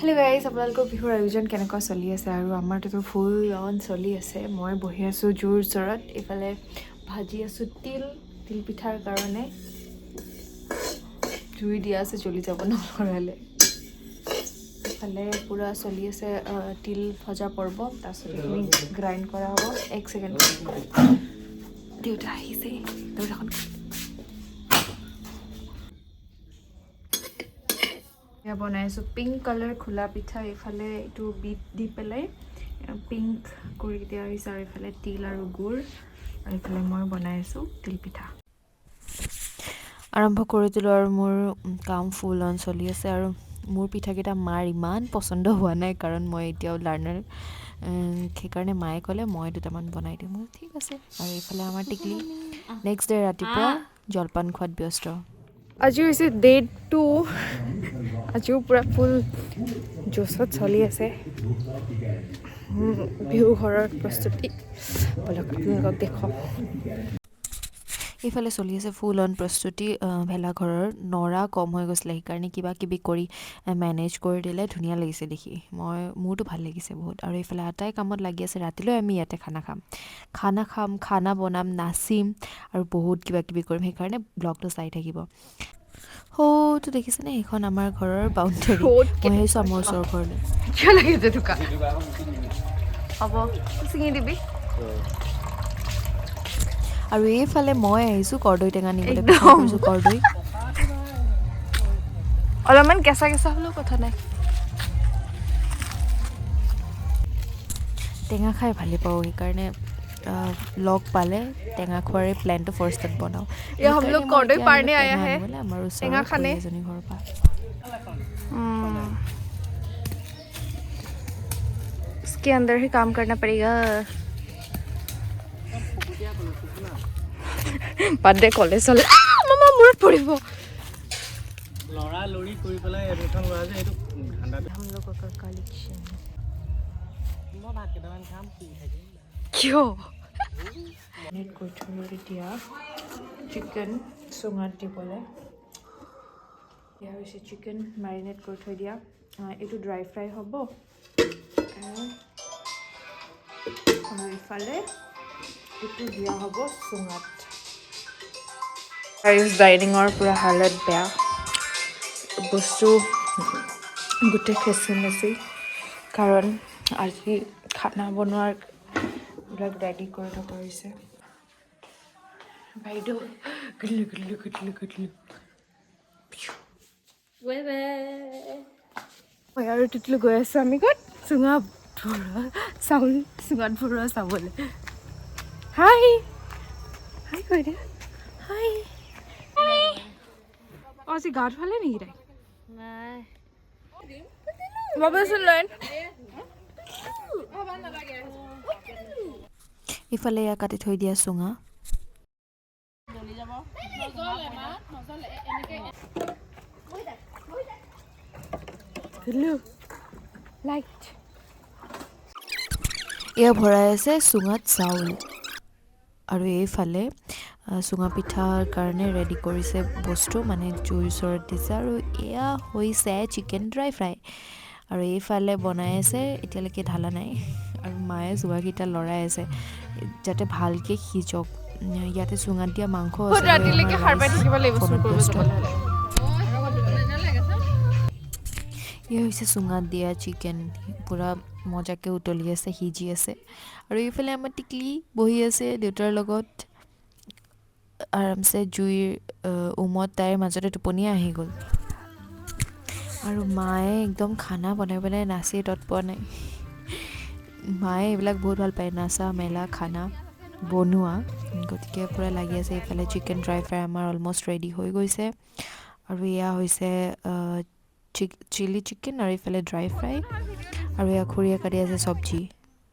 Hello' guys, আপোনালোকৰ বিহুৰ আয়োজন কেনেকুৱা চলি আছে? আৰু আমাৰতো ফুল অন চলি আছে। মই বহি আছোঁ জুইৰ ওচৰত, এইফালে ভাজি আছোঁ তিল পিঠাৰ কাৰণে। জুই দিয়া আছে, জ্বলি যাব নলৰালে। এইফালে পূৰা চলি আছে তিল ভজা পৰ্ব। তাৰপিছত এইখিনি গ্ৰাইণ্ড কৰা হ'ব। এক ছেকেণ্ড, দেউতা আহিছে, দৰ্জাখন এয়া বনাইছোঁ পিংক কালাৰ খোলা পিঠা। এইফালে এইটো বিট দি পেলাই পিংক কৰি দিয়া হৈছে, আৰু এইফালে তিল আৰু গুড়, আৰু এইফালে মই বনাই আছোঁ তিল পিঠা। আৰম্ভ কৰি দিলোঁ আৰু মোৰ কাম ফুল অন চলি আছে। আৰু মোৰ পিঠাকেইটা মাৰ ইমান পচন্দ হোৱা নাই, কাৰণ মই এতিয়াও লাৰ্ণাৰ। সেইকাৰণে মায়ে ক'লে মই দুটামান বনাই দিওঁ। মই ঠিক আছে। আৰু এইফালে আমাৰ টিকলি নেক্সট ডে ৰাতিপুৱা জলপান খোৱাত ব্যস্ত। আজি হৈছে ডে 2। আজিও পূৰা ফুল জোচত চলি আছে বিহু ঘৰৰ প্ৰস্তুতি। বলক আপোনালোকক দেখুৱাম। এইফালে চলি আছে ফুল অন প্ৰস্তুতি। ভেলাঘৰৰ নৰা কম হৈ গৈছিলে, সেইকাৰণে কিবা কিবি কৰি মেনেজ কৰি দিলে। ধুনীয়া লাগিছে দেখি, মোৰতো ভাল লাগিছে বহুত। আৰু এইফালে আটাই কামত লাগি আছে। ৰাতিলৈ আমি ইয়াতে খানা বনাম, নাচিম আৰু বহুত কিবা কিবি কৰিম। সেইকাৰণে ব্লগটো চাই থাকিব। তো দেখিছেনে, সেইখন আমাৰ ঘৰৰ বাউণ্ডেৰী। মই আহিছোঁ আমাৰ ওচৰৰ ঘৰলৈ। কিয় লাগিছে দোকান? হ'ব, ছিঙি দিবি। আৰু এইফালে মই আহিছোঁ কৰ্দৈ টেঙা নিবলৈ। বিচাৰি ফুৰিছোঁ কৰ্দৈ। অলপমান কেঁচা হ'লেও কথা নাই। টেঙা খাই ভালেই পাওঁ, সেইকাৰণে লগ পালে টেঙা খোৱাৰে প্লেনটো ফাৰ্ষ্টত বনাওঁ। কৰ্দৈ পাৰনে আয়া হে আমাৰ ওচৰৰ খুৰী এজনী ঘৰৰ পৰা। इसके अंदर ही काम करना पड़ेगा। বাদে কলেজ চলে মামা মূৰত পৰিব। লৰা লৰি কৰি পেলাই এডমিশ্যন লোৱা যে এইটো ঠাণ্ডাতে हम लोगों का कलेक्शन। মই ভাত কেইটামান খাম, কিয় নেট কৰি থৈ এতিয়া চিকেন চুঙাত দিবলৈ। এয়া হৈছে চিকেন মেৰিনেট কৰি থৈ দিয়া। এইটো ড্ৰাই ফ্ৰাই হ'ব। আৰু ইফালে এইটো দিয়া হ'ব চুঙাত। ডাইনিঙৰ পূৰা হালত বেয়া, বস্তু গোটেই খেচি কাৰণ আজি খানা বনোৱাৰ বিলাক ৰেডি কৰি থকা হৈছে। বাইদেউ মই আৰু তিতলো গৈ আছোঁ আমি ক'ত? চুঙাত ভৰোৱা চাবলৈ। হাই কৈ দিয়া হাই। আজি গা ধুৱালে নেকি তাই? নাই। ইফালে এয়া কাটি থৈ দিয়া চুঙা। এয়া ভৰাই আছে চুঙাত চাউল। আৰু এইফালে চুঙা পিঠাৰ কাৰণে ৰেডি কৰিছে বস্তু, মানে জুইৰ ওচৰত দিছে। আৰু এয়া হৈছে চিকেন ড্ৰাই ফ্ৰাই। আৰু এইফালে বনাই আছে, এতিয়ালৈকে ঢালা নাই। আৰু মায়ে চুঙাকেইটা লৰাই আছে যাতে ভালকৈ সিজক। ইয়াতে চুঙাত দিয়া মাংস আছে। এয়া হৈছে চুঙাত দিয়া চিকেন, পূৰা মজাকৈ উতলি আছে, সিজি আছে। আৰু এইফালে আমাৰ টিকলি বহি আছে দেউতাৰ লগত আৰামছে জুইৰ উমত। তাইৰ মাজতে টোপনিয়ে আহি গ'ল। আৰু মায়ে একদম খানা বনাই নাচি তৎপোৱা নাই। মায়ে এইবিলাক বহুত ভাল পায়, নাচা মেলা খানা বনোৱা, গতিকে পূৰা লাগি আছে। এইফালে চিকেন ড্ৰাই ফ্ৰাই আমাৰ অলমষ্ট ৰেডি হৈ গৈছে। আৰু এয়া হৈছে চিলি চিকেন, আৰু এইফালে ড্ৰাই ফ্ৰাই, আৰু এয়া খুৰীয়ে কাটি আছে চব্জি,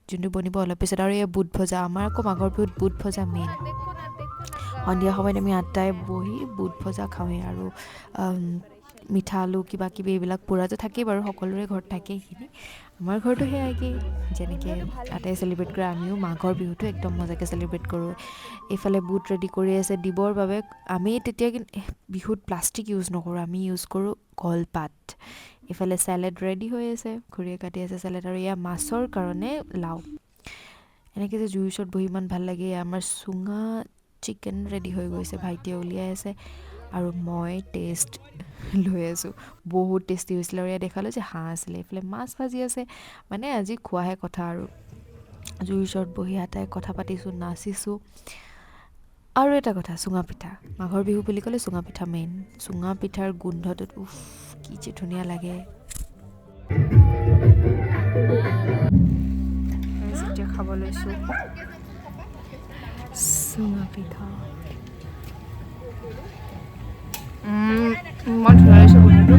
যোনটো বনিব অলপ পিছত। আৰু এয়া বুট ভজা। আমাৰ আকৌ মাঘৰ বিহুত বুট ভজা মেইন। সন্ধিয়া সময়ত আমি আটাই বহি বুট ভজা খাওঁৱেই। আৰু মিঠা আলু কিবা কিবি এইবিলাক পোৰাটো থাকেই বাৰু, সকলোৰে ঘৰত থাকেই এইখিনি। আমাৰ ঘৰতো সেয়াই, যেনেকৈ আটাই চেলিব্ৰেট কৰে আমিও মাঘৰ বিহুটো একদম মজাকৈ চেলিব্ৰেট কৰোঁ। এইফালে বুট ৰেডি কৰি আছে দিবৰ বাবে। আমি তেতিয়া বিহুত প্লাষ্টিক ইউজ নকৰোঁ, আমি ইউজ কৰোঁ কলপাত। ইফালে চেলেড ৰেডি হৈ আছে, খুৰীয়ে কাটি আছে চেলেড, আৰু এয়া মাছৰ কাৰণে লাও। এনেকৈ যে জুইৰ ওচৰত বহি ইমান ভাল লাগে। আমাৰ চুঙা চিকেন ৰেডি হৈ গৈছে, ভাইটিয়ে উলিয়াই আছে আৰু মই টেষ্ট লৈ আছোঁ। বহুত টেষ্টি হৈছিলে। আৰু এয়া দেখালোঁ যে হাঁহ আছিলে, এইফালে মাছ ভাজি আছে। মানে আজি খোৱাহে কথা আৰু জুইৰ ওচৰত বহি আটাই কথা পাতিছোঁ, নাচিছোঁ। আৰু এটা কথা, চুঙা পিঠা, মাঘৰ বিহু বুলি ক'লে চুঙা পিঠা মেইন। চুঙা পিঠাৰ গোন্ধটোত উফ কি যে ধুনীয়া লাগে। এতিয়া খাব লৈছোঁ চুঙা পিঠা। মই ধুনীয়া লাগিছে গোন্ধটো।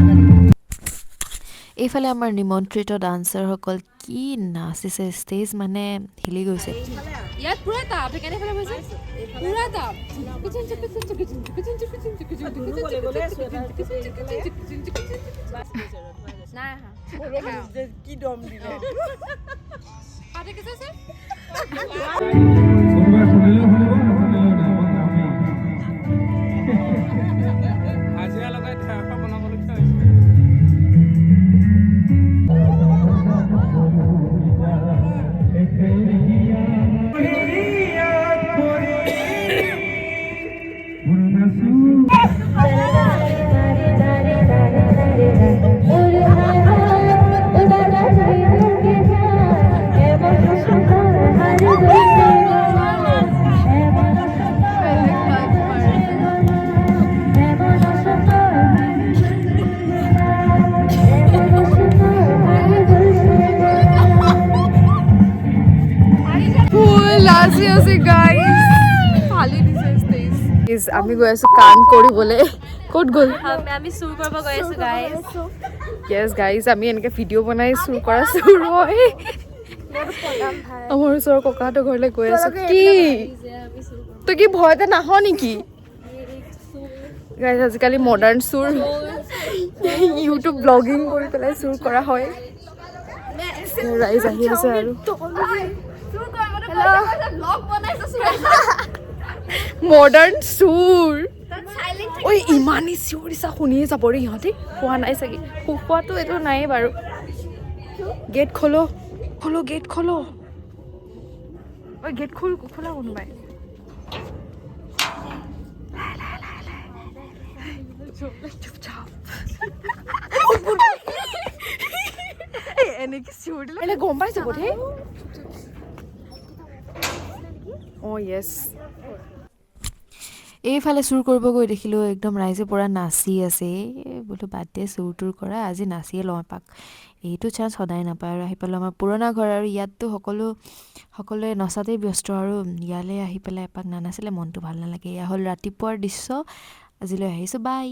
এইফালে আমাৰ নিমন্ত্ৰিত ডান্সাৰসকল কি নাচিছে, ষ্টেজ মানে হিলি গৈছে। ইয়াত পুৰা তাপ, সেইকাৰণে ফালে হৈছে পুৰা তাপ। নাই কি দম দিলে হাজিৰা লগাই বনাবলগীয়া হৈছে। আমি গৈ আছো কাম কৰিবলৈ। ক'ত গ'ল? আমি চুৰ কৰিব গৈ আছো গাইজ। য়েছ গাইজ, আমি এনেকে ভিডিঅ' বনাই চুৰ কৰা চুৰ হয়। আমাৰ ওচৰৰ ককাহঁতৰ ঘৰলৈ গৈ আছো। কি তই কি ভয়তে নাহ নেকি? গাইজ আজিকালি মডাৰ্ণ চুৰ, ইউটিউব ব্লগিং কৰি পেলাই চুৰ কৰা হয়। ৰাইজ আহি আছে আৰু মডাৰ্ণ চুৰ। ঐ ইমানেই চিঞৰিছা, শুনিয়ে যাব ৰে সিহঁতে। খোৱা নাই চাগে, খোৱাটো এইটো নায়েই বাৰু। গেট খোলো, খোলো গেট খোলো। ঐ গেট খোলা কোনোবাই। এনেকে চিঞৰ দিলে গম পাই যাব দেই। অ য়েছ। এইফালে চুৰ কৰিব গৈ দেখিলোঁ একদম ৰাইজে পূৰা নাচি আছে। বোলো বাদ দে চুৰ তুৰ কৰা, আজি নাচিয়ে লওঁ এপাক। এইটো চান্স সদায় নাপায়। আৰু আহি পালোঁ আমাৰ পুৰণা ঘৰ, আৰু ইয়াততো সকলোৱে নচাতেই ব্যস্ত, আৰু ইয়ালৈ আহি পেলাই এপাক নানাচিলে মনটো ভাল নালাগে। এয়া হ'ল ৰাতিপুৱাৰ দৃশ্য। আজিলৈ আহিছোঁ, বাই।